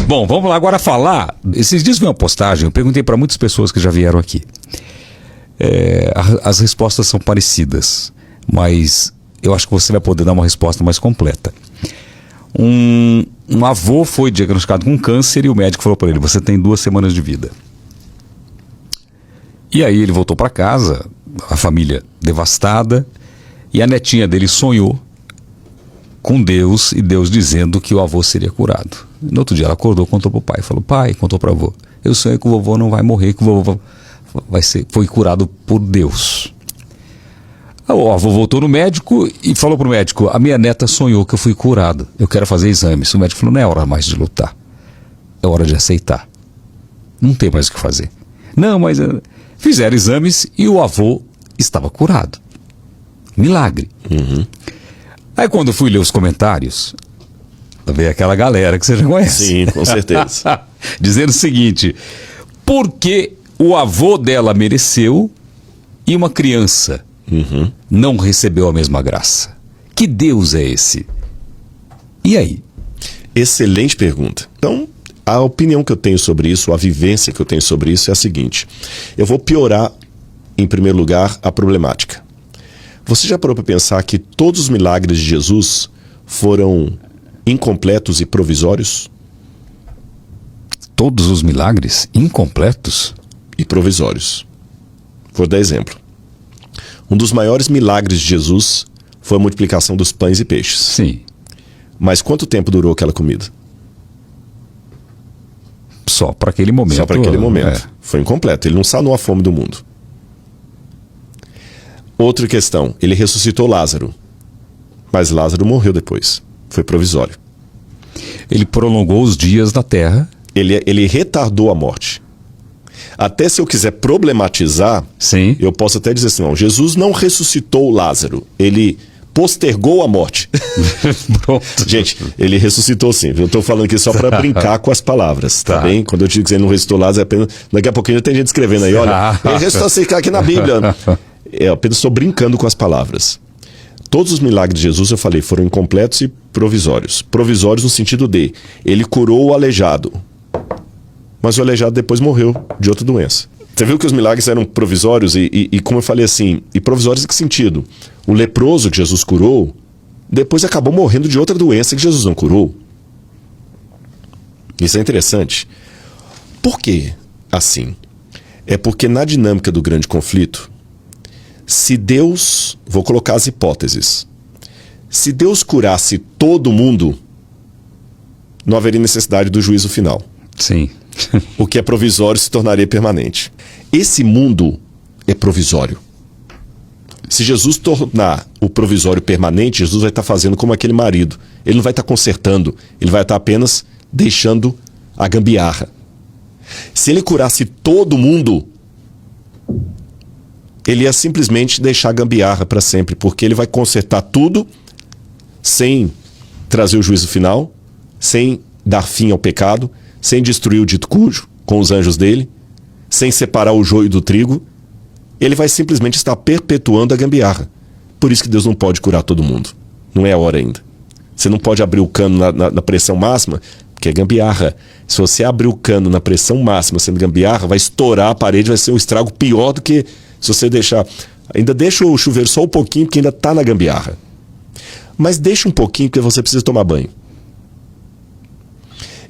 Bom, vamos lá agora falar. Esses dias vi uma postagem, eu perguntei para muitas pessoas que já vieram aqui. As respostas são parecidas, mas eu acho que você vai poder dar uma resposta mais completa. Um avô foi diagnosticado com câncer e o médico falou para ele: você tem 2 semanas de vida. E aí ele voltou para casa, a família devastada, e a netinha dele sonhou com Deus, e Deus dizendo que o avô seria curado. No outro dia ela acordou, contou pro pai, falou: pai, contou para o avô, eu sonhei que o vovô não vai morrer, que o vovô foi curado por Deus. O avô voltou no médico e falou pro médico: a minha neta sonhou que eu fui curado, eu quero fazer exames. O médico falou: não é hora mais de lutar, é hora de aceitar, não tem mais o que fazer. Não, mas fizeram exames e o avô estava curado. Milagre. Aí quando eu fui ler os comentários, veio aquela galera que você já conhece. Sim, com certeza. Dizendo o seguinte: porque o avô dela mereceu e uma criança não recebeu a mesma graça? Que Deus é esse? E aí? Excelente pergunta. Então, a opinião que eu tenho sobre isso, a vivência que eu tenho sobre isso é a seguinte: eu vou piorar, em primeiro lugar, a problemática. Você já parou para pensar que todos os milagres de Jesus foram incompletos e provisórios? Todos os milagres incompletos e provisórios. Vou dar exemplo. Um dos maiores milagres de Jesus foi a multiplicação dos pães e peixes. Sim. Mas quanto tempo durou aquela comida? Só para aquele momento. Só para aquele momento. Foi incompleto. Ele não sanou a fome do mundo. Outra questão. Ele ressuscitou Lázaro. Mas Lázaro morreu depois. Foi provisório. Ele prolongou os dias da terra. Ele retardou a morte. Até se eu quiser problematizar, sim, eu posso até dizer assim: não, Jesus não ressuscitou Lázaro. Ele postergou a morte. Pronto. Gente, ele ressuscitou sim. Eu estou falando aqui só para brincar com as palavras, tá bem? Quando eu digo que ele não ressuscitou Lázaro, é apenas... daqui a pouquinho já tem gente escrevendo aí: olha, ele ressuscitou aqui na Bíblia. Eu apenas estou brincando com as palavras. Todos os milagres de Jesus, eu falei, foram incompletos e provisórios. Provisórios no sentido de: ele curou o aleijado, mas o aleijado depois morreu de outra doença. Você viu que os milagres eram provisórios e como eu falei assim, e provisórios em que sentido? O leproso que Jesus curou, depois acabou morrendo de outra doença que Jesus não curou. Isso é interessante. Por que assim? É porque na dinâmica do grande conflito, se Deus, vou colocar as hipóteses, se Deus curasse todo mundo, não haveria necessidade do juízo final. Sim. O que é provisório se tornaria permanente. Esse mundo é provisório. Se Jesus tornar o provisório permanente, Jesus vai estar fazendo como aquele marido. Ele não vai estar consertando, ele vai estar apenas deixando a gambiarra. Se ele curasse todo mundo, ele ia simplesmente deixar a gambiarra para sempre, porque ele vai consertar tudo sem trazer o juízo final, sem dar fim ao pecado, sem destruir o dito cujo com os anjos dele, sem separar o joio do trigo. Ele vai simplesmente estar perpetuando a gambiarra. Por isso que Deus não pode curar todo mundo. Não é a hora ainda. Você não pode abrir o cano na pressão máxima, porque é gambiarra. Se você abrir o cano na pressão máxima sendo gambiarra, vai estourar a parede, vai ser um estrago pior do que se você deixar... Ainda deixa o chuveiro só um pouquinho, porque ainda está na gambiarra. Mas deixa um pouquinho, porque você precisa tomar banho.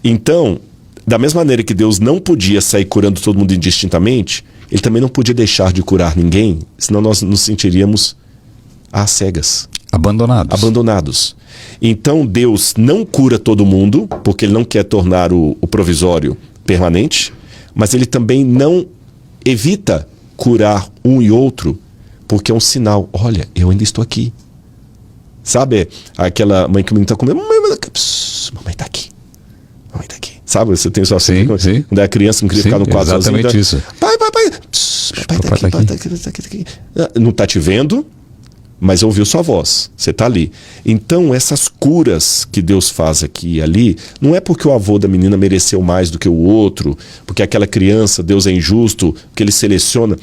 Então, da mesma maneira que Deus não podia sair curando todo mundo indistintamente, ele também não podia deixar de curar ninguém, senão nós nos sentiríamos às cegas. Abandonados. Então Deus não cura todo mundo, porque ele não quer tornar o provisório permanente, mas ele também não evita curar um e outro, porque é um sinal: olha, eu ainda estou aqui. Sabe aquela mãe que o menino está comendo? Mamãe está aqui. Mamãe está aqui. Sabe, você tem sua filha, quando é a criança não queria ficar no quarto sozinho. Exatamente isso. Pai. Papai tá aqui. Não está te vendo, mas ouviu sua voz. Você está ali. Então, essas curas que Deus faz aqui e ali, não é porque o avô da menina mereceu mais do que o outro, porque aquela criança, Deus é injusto, que ele seleciona.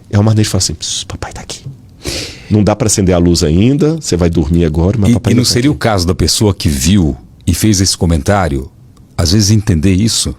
É uma maneira de falar assim: papai está aqui. Não dá para acender a luz ainda, você vai dormir agora, mas papai não seria o caso da pessoa que viu e fez esse comentário às vezes, entender isso